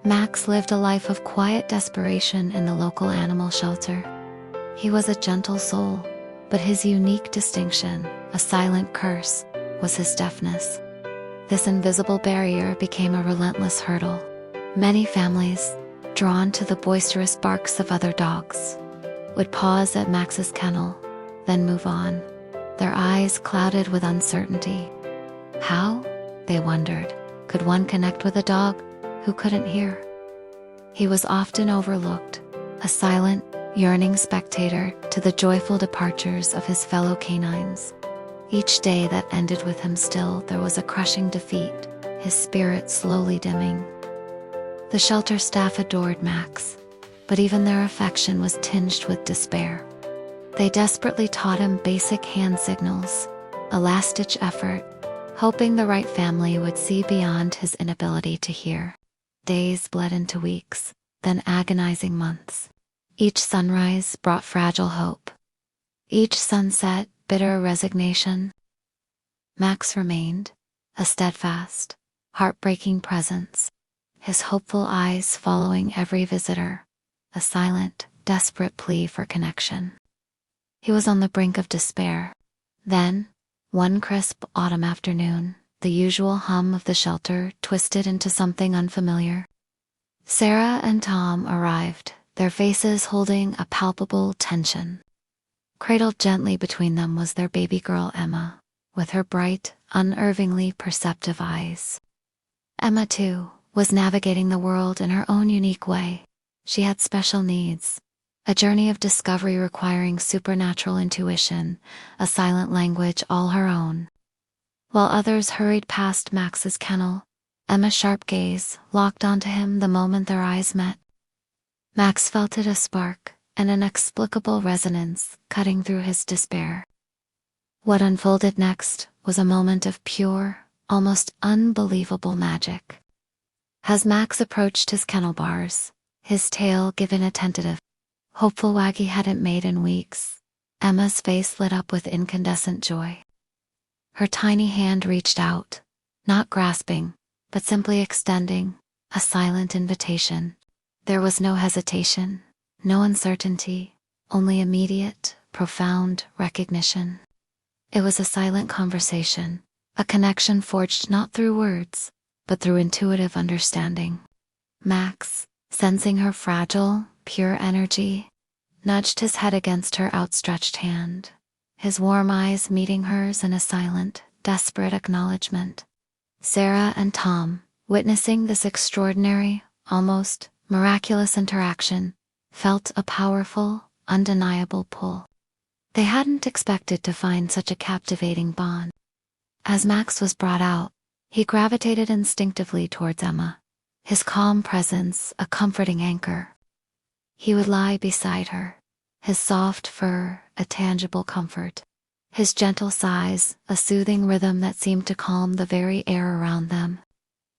Max lived a life of quiet desperation in the local animal shelter. He was a gentle soul, but his unique distinction, a silent curse, was his deafness. This invisible barrier became a relentless hurdle. Many families, drawn to the boisterous barks of other dogs, would pause at Max's kennel, then move on, their eyes clouded with uncertainty. How, they wondered, could one connect with a dog who couldn't hear? He was often overlooked, a silent, yearning spectator to the joyful departures of his fellow canines. Each day that ended with him still, there was a crushing defeat, his spirit slowly dimming. The shelter staff adored Max, but even their affection was tinged with despair. They desperately taught him basic hand signals, a last-ditch effort, hoping the right family would see beyond his inability to hear. Days bled into weeks, then agonizing months. Each sunrise brought fragile hope. Each sunset, bitter resignation. Max remained, a steadfast, heartbreaking presence, his hopeful eyes following every visitor, a silent, desperate plea for connection. He was on the brink of despair. Then, one crisp autumn afternoon, the usual hum of the shelter twisted into something unfamiliar. Sarah and Tom arrived, their faces holding a palpable tension. Cradled gently between them was their baby girl Emma, with her bright, unervingly perceptive eyes. Emma, too, was navigating the world in her own unique way. She had special needs, a journey of discovery requiring supernatural intuition, a silent language all her own. While others hurried past Max's kennel, Emma's sharp gaze locked onto him the moment their eyes met. Max felt it, a spark, an inexplicable resonance cutting through his despair. What unfolded next was a moment of pure, almost unbelievable magic. As Max approached his kennel bars, his tail given a tentative, hopeful wag he hadn't made in weeks, Emma's face lit up with incandescent joy. Her tiny hand reached out, not grasping, but simply extending, a silent invitation. There was no hesitation, no uncertainty, only immediate, profound recognition. It was a silent conversation, a connection forged not through words, but through intuitive understanding. Max, sensing her fragile, pure energy, nudged his head against her outstretched hand, his warm eyes meeting hers in a silent, desperate acknowledgement. Sarah and Tom, witnessing this extraordinary, almost miraculous interaction, felt a powerful, undeniable pull. They hadn't expected to find such a captivating bond. As Max was brought out, he gravitated instinctively towards Emma, his calm presence a comforting anchor. He would lie beside her, his soft fur a tangible comfort, his gentle sighs a soothing rhythm that seemed to calm the very air around them.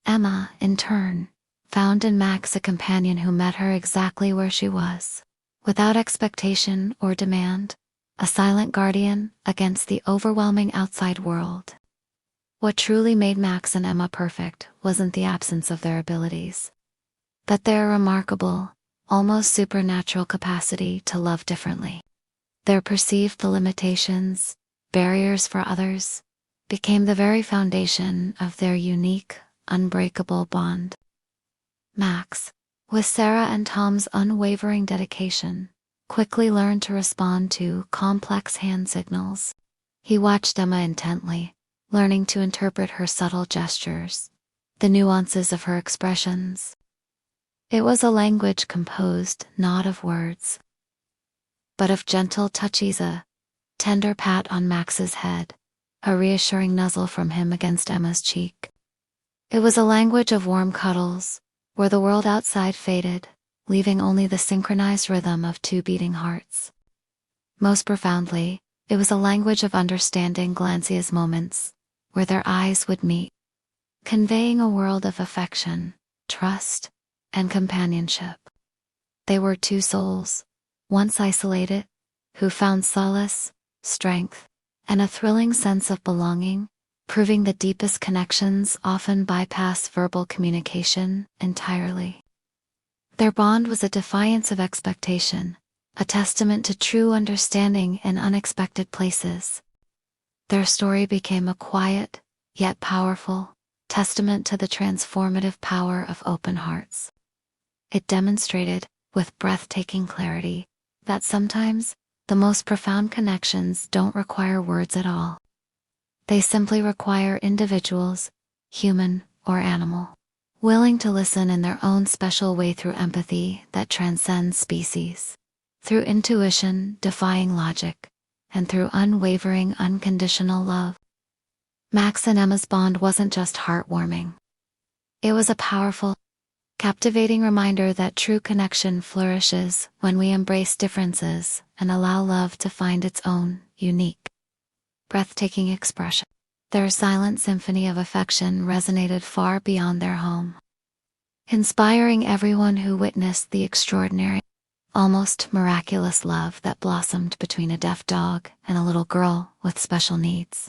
Emma, in turn, found in Max a companion who met her exactly where she was, without expectation or demand, a silent guardian against the overwhelming outside world. What truly made Max and Emma perfect wasn't the absence of their abilities, but their remarkable, almost supernatural capacity to love differently. Their perceived limitations, barriers for others, became the very foundation of their unique, unbreakable bond. Max, with Sarah and Tom's unwavering dedication, quickly learned to respond to complex hand signals. He watched Emma intently, learning to interpret her subtle gestures, the nuances of her expressions. It was a language composed not of words, but of gentle touches, a tender pat on Max's head, a reassuring nuzzle from him against Emma's cheek. It was a language of warm cuddles, where the world outside faded, leaving only the synchronized rhythm of two beating hearts. Most profoundly, it was a language of understanding, glancious moments, where their eyes would meet, conveying a world of affection, trust, and companionship. They were two souls, once isolated, who found solace, strength, and a thrilling sense of belonging, proving the deepest connections often bypass verbal communication entirely. Their bond was a defiance of expectation, a testament to true understanding in unexpected places. Their story became a quiet, yet powerful, testament to the transformative power of open hearts. It demonstrated, with breathtaking clarity, that sometimes, the most profound connections don't require words at all. They simply require individuals, human or animal, willing to listen in their own special way through empathy that transcends species, through intuition defying logic, and through unwavering unconditional love. Max and Emma's bond wasn't just heartwarming. It was a powerful, captivating reminder that true connection flourishes when we embrace differences and allow love to find its own, unique, breathtaking expression. Their silent symphony of affection resonated far beyond their home, inspiring everyone who witnessed the extraordinary, almost miraculous love that blossomed between a deaf dog and a little girl with special needs.